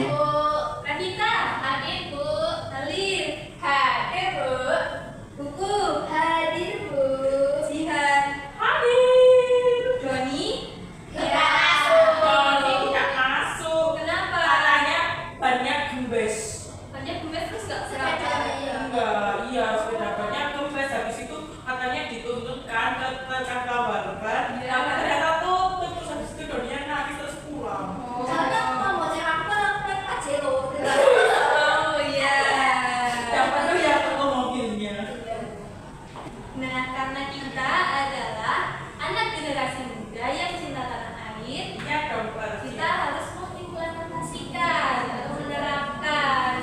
Bu. Radita, Hadir, Bu. Alir, Hadir, Bu. Buku, Hadir, Bu. Jihan, Hadir. Doni. Tidak masuk. Doni tidak masuk. Kenapa? Katanya banyak gembes. Hanya gemes terus gak Sepeda. seragam. Enggak, iya sepeda banyak gembes. Habis itu katanya dituntutkan ke tetangga warga. Iya. Tapi ternyata tutup. Terus habis itu Doninya nangis terus pulang. Jangan ngomong cewek aku aja loh. Oh iya. Siapa tuh yang tunggu mobilnya? Nah, karena kita adalah anak generasi muda yang cinta tanah air, Iya dong, Pak. kita harus mengimplementasikan atau menerapkan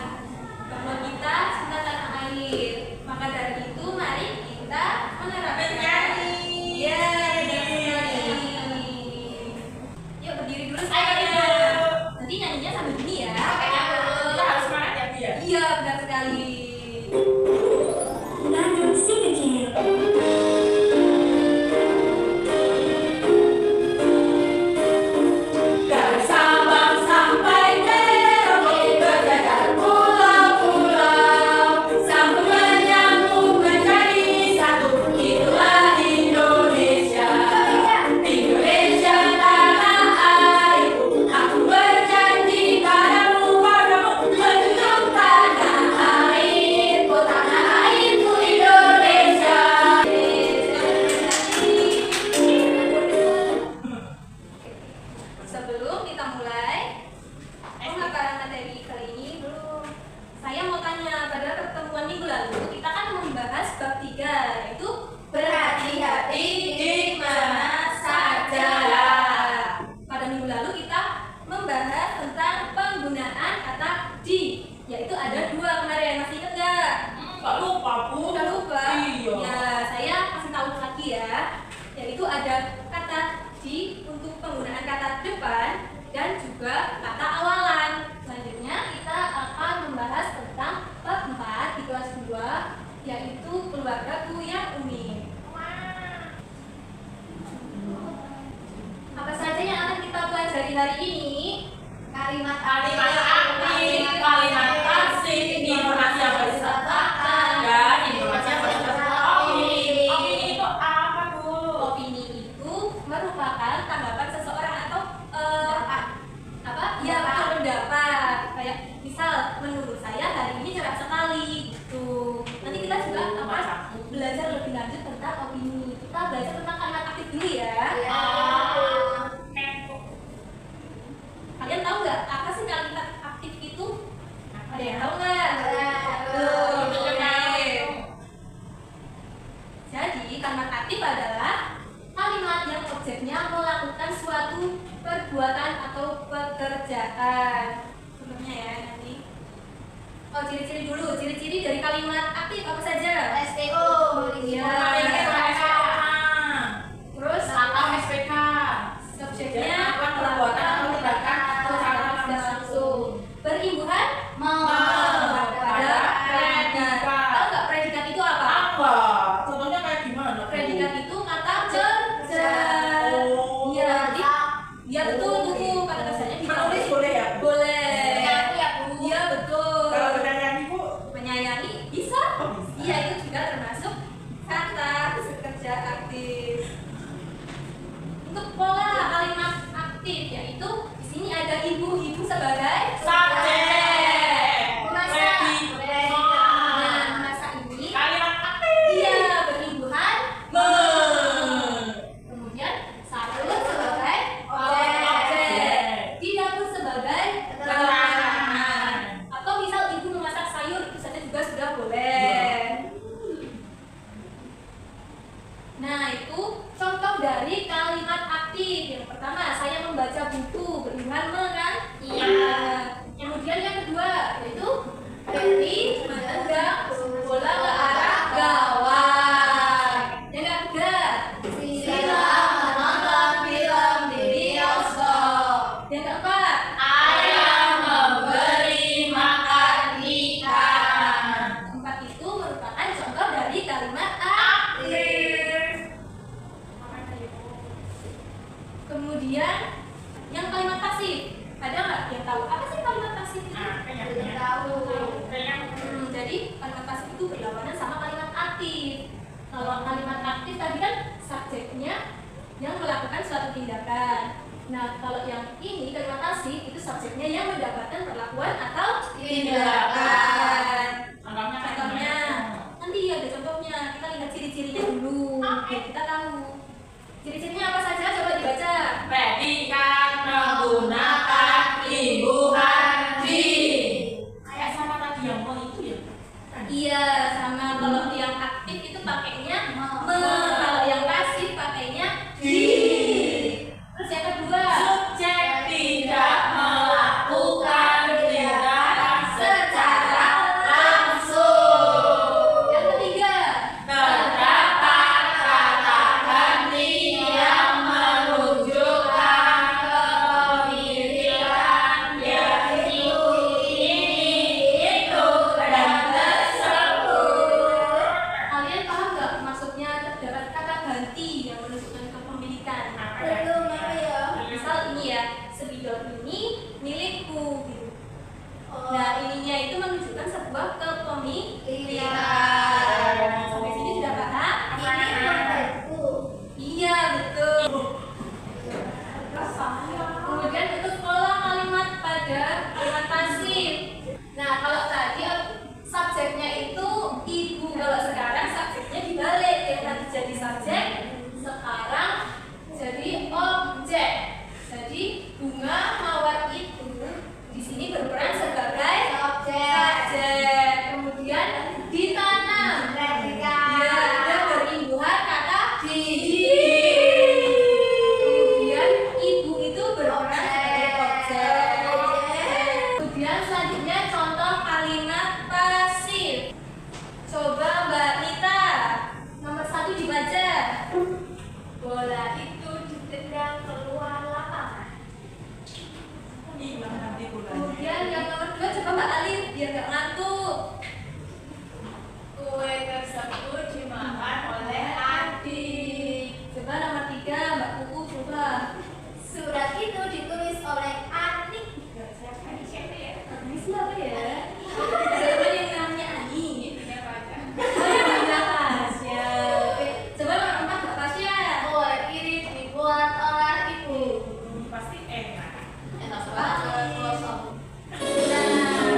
bahwa kita cinta tanah air. Maka dari itu, mari kita menerapkan. Bernyanyi. Iya, benar sekali. Yuk berdiri dulu Ayo. semuanya. Nanti nyanyinya sambil gini ya. Kita harus semangat ya, Bia. Iya, benar sekali. Nandung si kecil. Dari Sabang sampai Merauke berjajar pulau-pulau, sambung menyambung menjadi satu. Itulah Indonesia. Indonesia tanah airku. Aku berjanji padamu, menjunjung tanah airku, tanah airku Indonesia. Sebelum kita mulai pemaparan materi kali ini dulu, saya mau tanya, pada pertemuan minggu lalu kita kan membahas bab 3, yaitu Berhati-hati di mana saja. Pada minggu lalu kita membahas tentang penggunaan kata di, yaitu ada 2 kemarin, masih ingat nggak? Gak lupa, Bu. Udah lupa? Iya. Ya, saya kasih tahu lagi ya. Yaitu ada kata di untuk penggunaan kata depan dan juga kata awalan. Selanjutnya kita akan membahas tentang bab 4 di kelas 2, yaitu keluargaku yang unik. Apa saja yang akan kita pelajari hari ini? Kalimat Kalimat aktif, kalimat pasif, informasi yang bersertakan, dan informasi yang bersertakan. Opini. Opini itu apa, Bu? Opini itu merupakan tanggapan seseorang atau apa? Ya, betul, pendapat. Kayak misal menurut saya hari ini cerah sekali gitu. Nanti kita juga apa? Belajar lebih lanjut tentang opini. Kita belajar tentang kalimat aktif dulu ya. Iya. Kalian tahu nggak apa sih kalimat aktif itu? Ada yang tahu nggak? Tahu. Oke. Jadi kalimat aktif adalah kalimat yang objeknya melakukan suatu perbuatan atau pekerjaan. Sebelumnya ya nanti. Oh, ciri-ciri dulu. Ciri-ciri dari kalimat aktif apa saja? SPO. Iya. Terus Atau SPK. subjeknya Melakukan perbuatan atau tindakan secara tidak langsung. Berimbuhan pada predikat. Tahu nggak predikat itu apa? Apa? Contohnya kayak gimana, Bu? Predikat itu kata kerja. Oh. Iya, jadi ya betul buku kata kerjanya bisa. Menulis boleh ya, Bu? Boleh. Menyanyi ya, Bu. Iya betul. Kalau menyanyi, Bu? Menyayangi bisa. Oh, bisa. Iya, itu juga termasuk kata kerja aktif. Untuk pola kalimat aktif yaitu di sini ada ibu sebagai Subjek. Kalau kalimat aktif tadi kan subjeknya yang melakukan suatu tindakan. Nah, kalau yang ini kalimat pasif itu subjeknya yang mendapatkan perlakuan atau tindakan. Contohnya kayak Contohnya, gimana? nanti ada contohnya. Kita lihat ciri-cirinya dulu, biar kita tahu. Ciri-cirinya apa saja? Coba dibaca. Predikat menggunakan imbuhan di. Kayak sama tadi yang mau itu ya. Iya, sama kalau yang aktif itu pakainya me, kalau yang pasif pakainya di. Terus yang kedua, Subjek tidak melakukan tindakan secara langsung. yang ketiga, Terdapat kata ganti yang menunjukkan kepemilikan yaitu ini, itu, dan tersebut. kalian paham nggak maksudnya terdapat kata ganti yang menunjukkan kepemilikan? Belum apa ya? Misal ini ya, sebidon ini milikku gitu. Oh. Nah, ininya itu menunjukkan sebuah kepemilikan. Sampai sini sudah paham? Ini dompetku. Iya, betul. Kemudian untuk pola kalimat pada kalimat pasif. Nah, kalau tadi subjeknya itu ibu, kalau sekarang subjeknya dibalik. Yang tadi jadi subjek, sekarang jadi objek. Jadi bunga mawar itu di sini berperan sebagai subjek. Kemudian ditanam. Ya, ada berimbuhan kata biji. Kemudian ibu itu berperan sebagai objek. Kemudian selanjutnya contoh kalimat pasif. Coba Mbak Nita, nomor 1 dibaca. Bola itu ditendang keluar lapangan. Hilang nanti bulannya. Kemudian yang nomor 2 coba Mbak Alif biar nggak ngantuk. Kue tersebut dimakan oleh adik. Coba nomor 3 Mbak Kuku coba. Surat itu ditulis oleh Anik. Ini siapa ya? Siapa yang namanya Ani? Oh, yang namanya Tasya. Oke. Coba nomor 4 Mbak Tasya. Kue ini dibuat oleh ibu. Pasti enak. Enak banget. Kosong. Nah,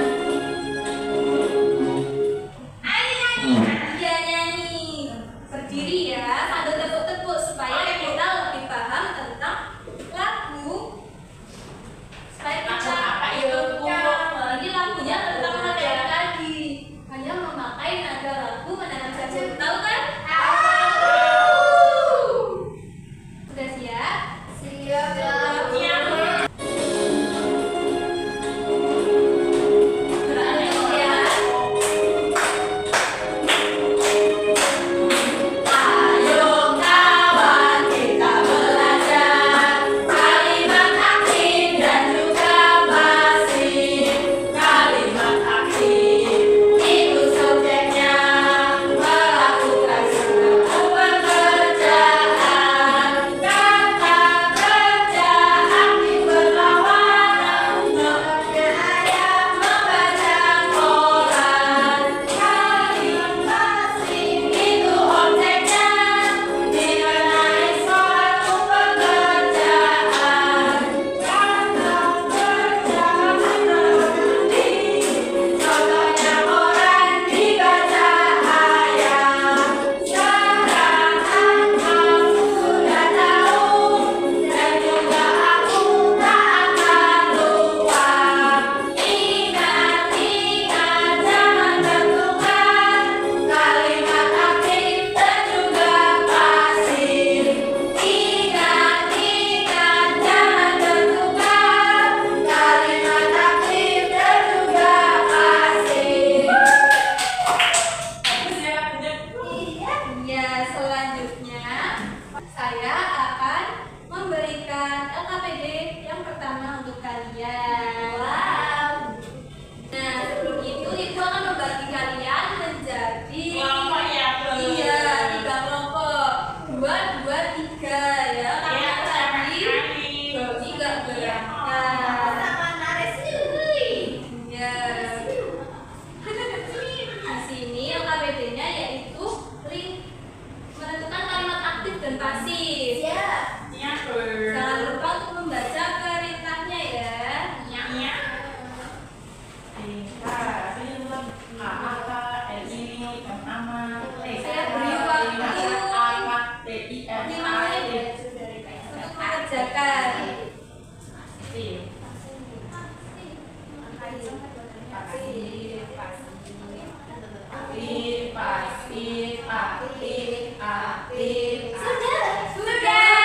Saya beri waktu 5 menit untuk mengerjakan. Sudah.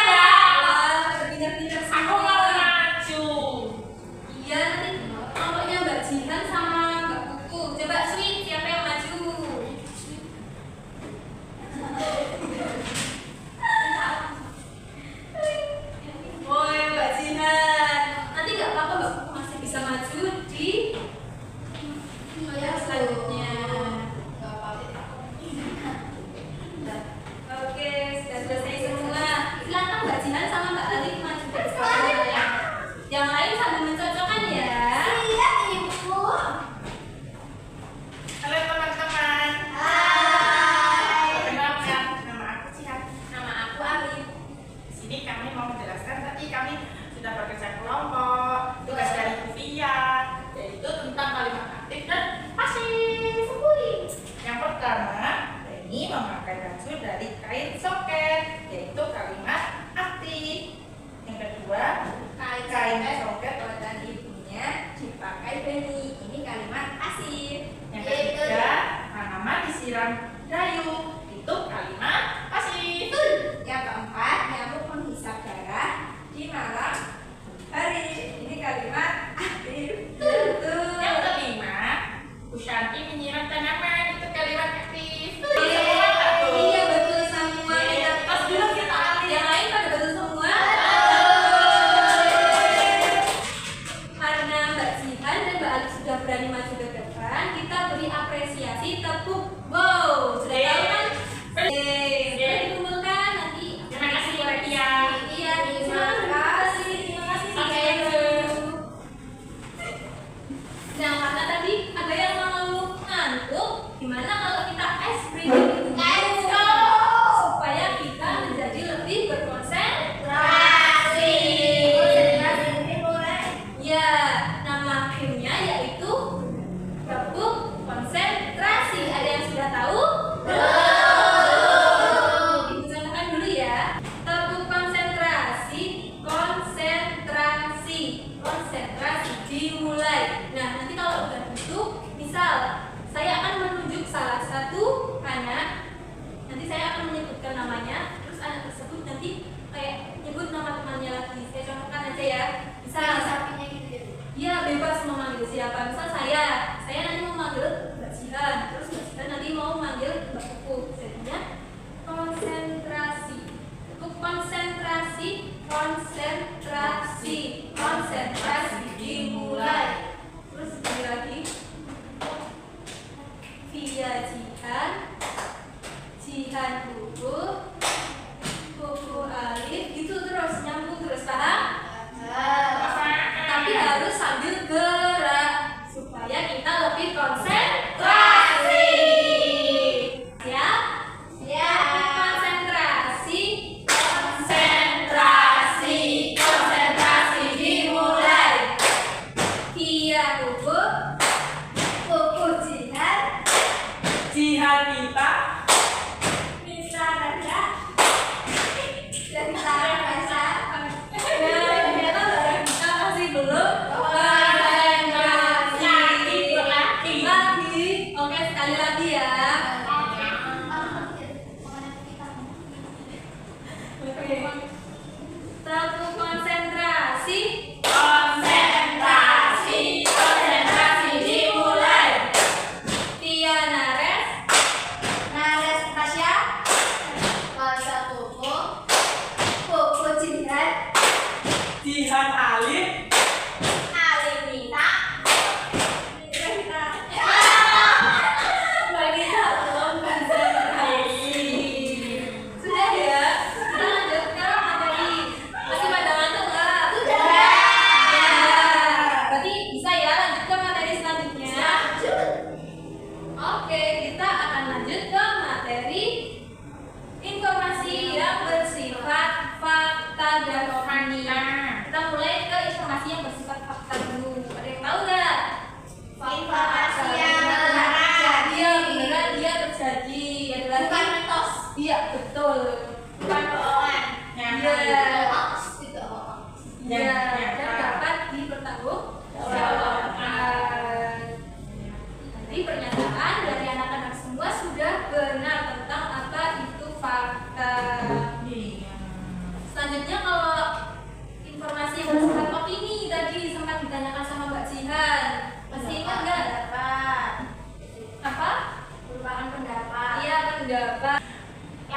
Wah, pintar-pintar Aku semua. mau maju. Iya, nanti kelompoknya Mbak Jihan sama Mbak Kuku. Coba Sweet, siapa yang maju? Woi, Mbak Jihan. Nanti nggak apa-apa Mbak Kuku masih bisa maju di selanjutnya. Oke, sudah selesai semua. Silakan Mbak Jihan sama Mbak Alif maju ke depan. Yang lain sambil mencocokkan ya. Siap, Ibu. Halo teman-teman. Hai. Perkenalkan, nama aku Cihan. Nama aku Alif. Di sini kami mau menjelaskan tadi kami sudah bekerja kelompok. Tugas dari Bu Via yaitu tentang kalimat aktif dan pasif. Yang pertama, Reni memakai baju dari kain soket, yaitu kalimat aktif. Yang kedua, kain soket buatan ibunya dipakai Beni. Ini kalimat pasif. yang ketiga, tanaman disiram dayu, itu kalimat pasif. Yang keempat, nyamuk menghisap darah di malam hari. Ini kalimat aktif. Yang kelima, Ushanti menyiram tanaman, itu kalimat aktif. Iya betul semua. Pas dulu kita alih. Yang lain pada betul semua. Karena Mbak Jihan dan Mbak Alif sudah berani maju ke depan, kita beri apresiasi tepuk. Wow, sudah tahu kan? Sudah dikumpulkan nanti. Terima kasih, Mbak Tia. Iya, terima kasih. Terima kasih. Oke. Nah, karena tadi ada yang mau ngantuk, gimana kalau kita ice breaking dulu? Let's go. Supaya kita menjadi lebih Konsentrasi. Konsentrasi ini mulai. Ya, nama gamenya yaitu tepuk konsentrasi. Ada yang sudah tahu? Ibu contohkan dulu ya. Tepuk konsentrasi, konsentrasi, konsentrasi dimulai. Nah, nanti kalau udah gitu, misal saya akan menunjuk salah satu anak. Nanti saya akan menyebutkan namanya, terus anak tersebut nanti kayak nyebut nama temannya lagi. Saya contohkan aja ya. Misal Sapinya gitu deh. ya bebas mau manggil siapa. Misal saya nanti mau manggil Mbak Jihan, terus Mbak Jihan nanti mau manggil Mbak Kuku. Jadinya konsentrasi. Untuk konsentrasi, konsentrasi, konsentrasi dimulai. Terus sekali lagi, Via Jihan, Jihan Kuku, Kuku Alif, gitu terus nyambung terus, paham? Tapi harus sambil gerak supaya kita lebih konsentrasi. Siap? Siap. Konsentrasi, Konsentrasi, konsentrasi dimulai. Via Kuku, Kuku Jihan, Jihan Nita. Bisa Raja. dari Sarasa. Nah, ternyata barang kita masih belum konsentrasi. Lagi. Oke, sekali lagi ya. Tepuk konsentrasi. Konsentrasi, konsentrasi dimulai. Via Nares,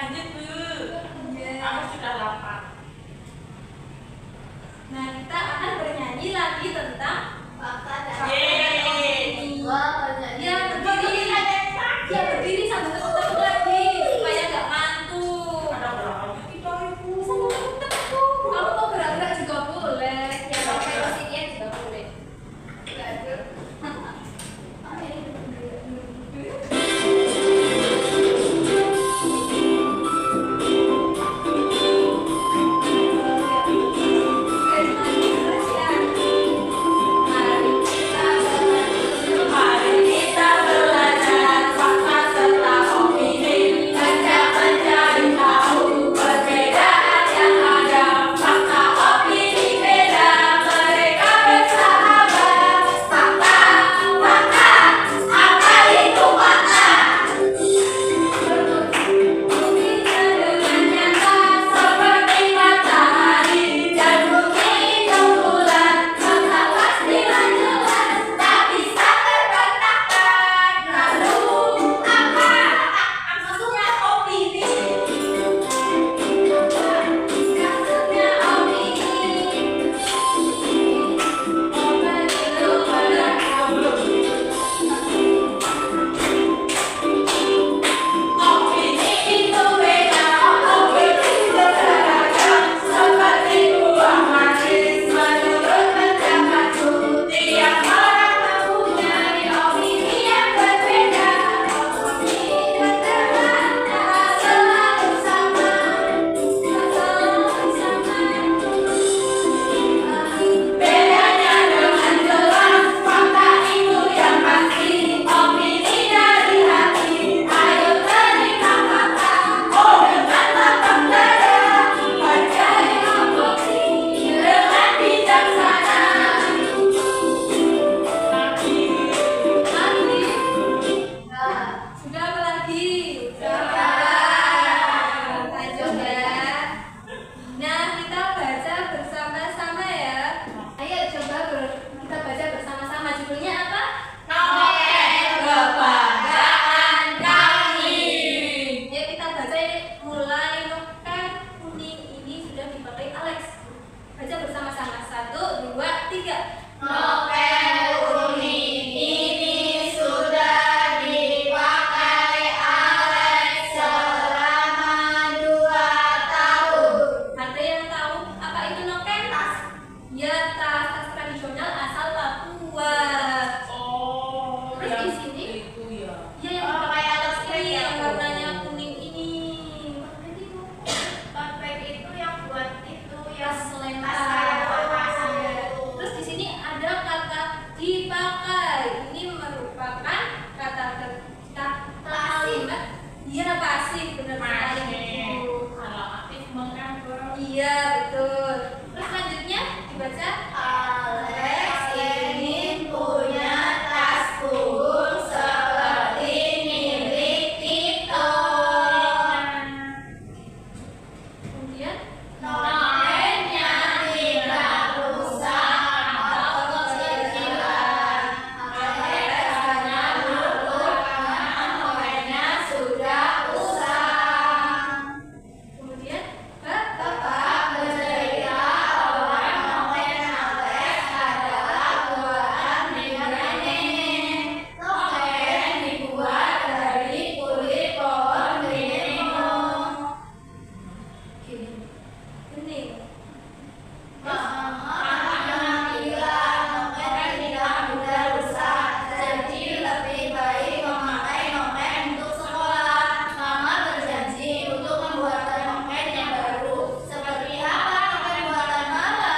Lanjut Bu. Iya. Aku sudah lapar. Nah, kita akan bernyanyi lagi tentang Fakta dan Yeay. Wah, banyak. ya berdiri, ya berdiri sambil tepuk-tepuk lagi supaya nggak ngantuk. Ada berapa kita Ibu? Sambil tepuk-tepuk. Kamu mau gerak-gerak juga boleh. Ya, sampai posisinya juga boleh. Mari kita belajar fakta serta opini, hendak mencari tahu perbedaan yang ada. Fakta opini beda, mereka bersahabat. Fakta, fakta, apa itu fakta? Buktinya dengan nyata seperti matahari dan bukti itu bulan. Fakta pasti jelas, tak bisa terbantahkan. Lalu apa? Maksudnya opini. Maksudnya opini. Itu benar. Opini itu beda, opini beragam, seperti buah manis menurut pendapatku. Tiap orang mempunyai opini yang berbeda, opini dan terbantah selalu sama, selalu sama. Bedanya dengan jelas, fakta itu yang pasti, opini dari hati. Ayo terima fakta, oh dengan lapang dada, hargai opini dengan bijaksana. Sudah apa lagi? Sudah. Lanjut ya. Nah, kita baca bersama-sama ya. Ayo coba kita baca bersama-sama. Judulnya apa? Novel kebanggaan kami. Ya kita baca ini mulai novel kuning ini sudah dipakai Alex. Baca bersama-sama. 1, 2, 3. Novel kuning ini sudah dipakai Alex selama 2 tahun. Ada yang tahu apa itu noken? Ya, tas tradisional asal Papua. Oh, Terus di sini? itu ya. Ya, yang Oh, dipakai kayak Alex tote ini ya, yang Bu? warnanya kuning ini. Tote bag itu yang buat itu yang Tas selempang. tas kayak kotak Iya. itu. Terus di sini ada kata dipakai. Ini merupakan kata kalimat. Iya, pasif benar sekali. Masih. Kalau aktif menggambar. Iya, betul. Terus selanjutnya dibaca. Alex ingin punya tas punggung seperti milik Tito. Kemudian Novelnya tidak rusak atau kecilan. Alex hanya malu karena novelnya sudah rusak. kemudian Tetap bercerita bahwa novel Alex adalah buatan nenek. Novel dibuat dari kulit pohon beringin. bening. Apabila novel tidak mudah rusak, jadi lebih baik memakai novel untuk sekolah. Mama berjanji untuk membuatkan novel yang baru. Seperti apa novel buatan Mama?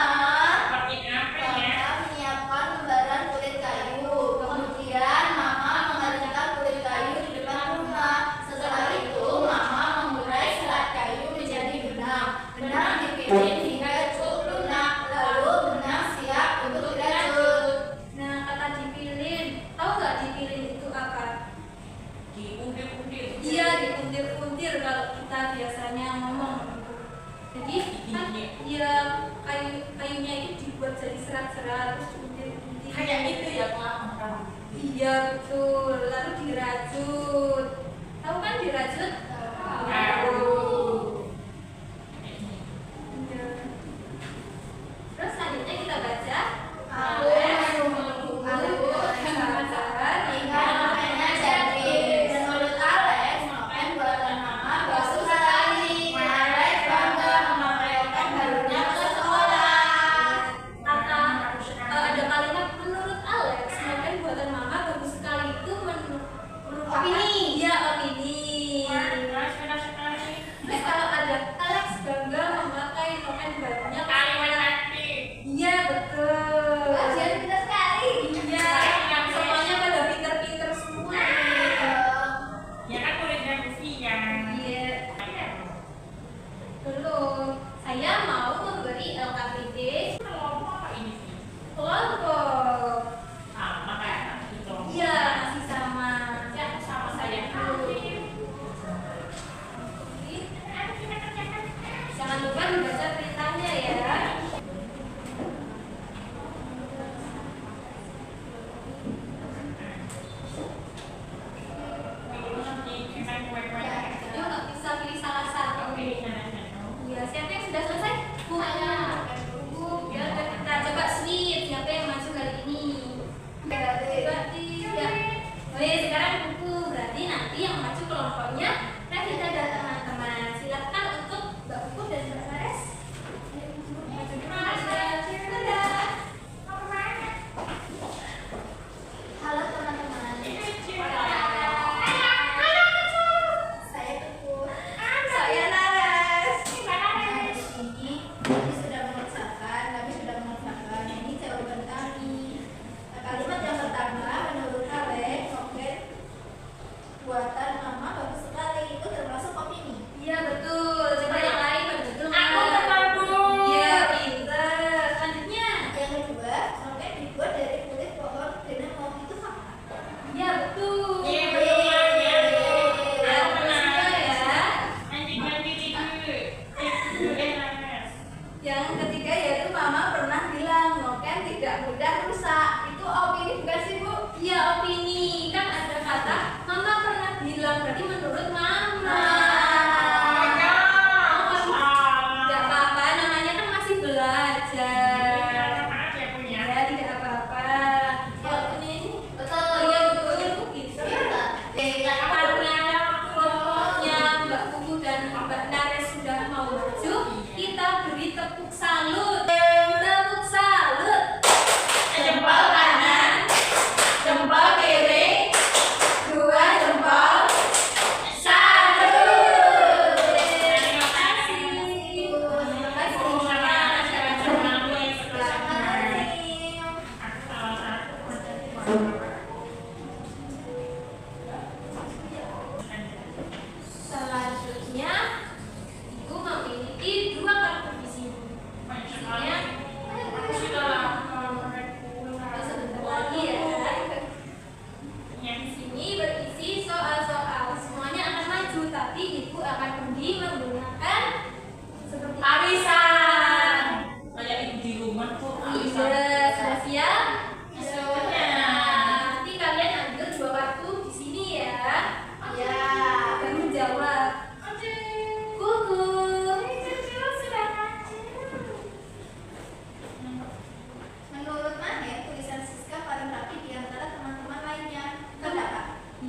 Seperti apa ya? Mama menyiapkan lembaran kulit kayu. Kemudian Mama mengerjakan kulit kayu di depan rumah. Setelah itu Mama mengurai serat kayu menjadi benang. Benang dipilih hingga cukup lunak. Lalu benang siap untuk dirajut. Nah, kata dipilih, tahu nggak dipilih itu apa? Diundir-undir. Iya, diuntir-untir kalau kita biasanya ngomong. Jadi kan ya kayunya itu dibuat jadi serat-serat terus diuntir-untir. Kayak itu ya Pak. Iya betul. Lalu dirajut. Tahu kan dirajut? Tahu.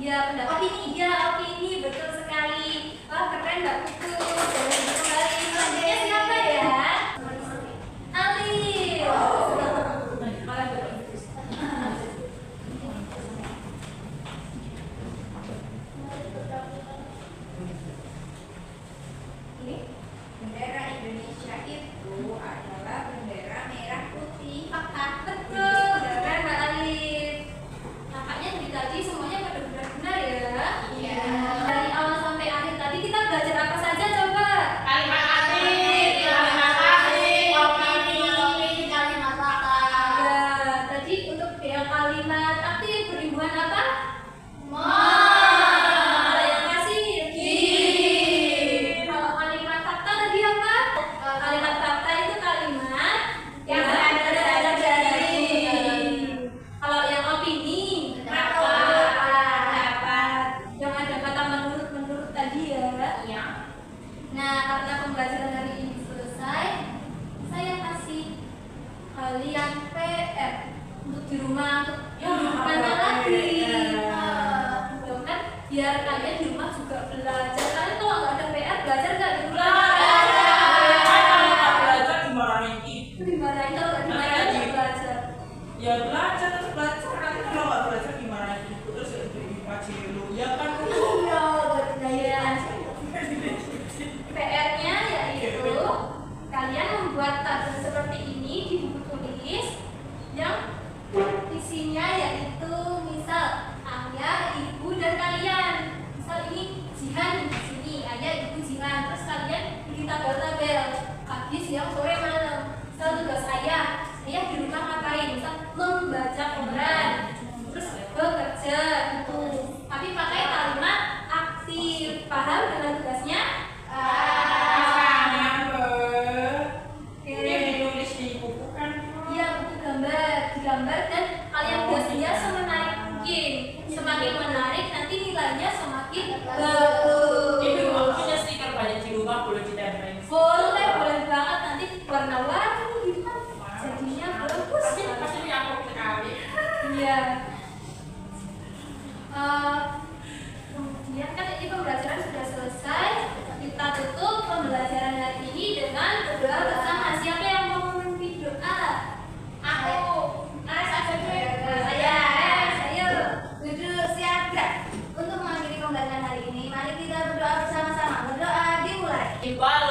Ya, pendapat ini, ya, opini, betul sekali. Wah, keren Mbak Putu. Boleh kembali. Selanjutnya siapa ya? Ali. Malah betul. Ini Bendera Indonesia itu adalah bendera merah putih. fakta. Betul. Keren Mbak Alif. Nampaknya dari tadi semuanya pada benar-benar ya. Iya. Dari awal sampai akhir tadi kita belajar apa saja coba? Kalimat aktif, kalimat asing, opini. Kalimat kata. Ya, tadi untuk yang kalimat aktif berhubungan apa? Kalau yang kasih Kalau kalimat fakta tadi apa? Kalimat fakta itu kalimat yang ada dari. Kalau yang opini pendapat. Yang ada kata menurut tadi ya. Iya. Nah, karena pembelajaran hari ini selesai, saya kasih kalian PR untuk di rumah, untuk Ya, mana apa lagi. PR? Tuh kan, biar kalian di rumah juga belajar. Kalian kalau nggak ada PR, belajar nggak di rumah? Kalau nggak belajar dimarahin ibu. Dimarahin kalau nggak dimarahin nggak belajar. Ya belajar terus belajar, nanti kalau nggak belajar dimarahin ibu terus ya ibu ngaji dulu ya kan. Iya, PR-nya yaitu kalian membuat tabel seperti ini di buku tulis yang isinya yaitu misal ayah, ibu, dan kalian. Misal ini Jihan di sini, ayah, ibu, Jihan. Terus kalian bikin tabel-tabel pagi, siang, sore, malam. Misal tugas ayah di rumah ngapain? Misal membaca koran, terus bekerja gitu. Tapi pakai kalimat aktif. Paham dengan tugasnya? Ini ditulis di buku kan. Iya, buku digambar dan kalian tugasnya semenarik mungkin. Semakin menarik nanti nilainya semakin bagus. Ibu aku punya stiker banyak di rumah, boleh ditempelin. Boleh banget nanti warna-warni gitu kan. Jadinya bagus. Pasti ini aku sekali. Iya. Kemudian kan ini pembelajaran sudah selesai. Kita tutup pembelajaran hari ini dengan berdoa bersama. Siapa yang mau memimpin doa? Aku. Saya. Duduk siaga. Untuk mengakhiri pembelajaran hari ini, mari kita berdoa bersama-sama. Berdoa dimulai. Iqbal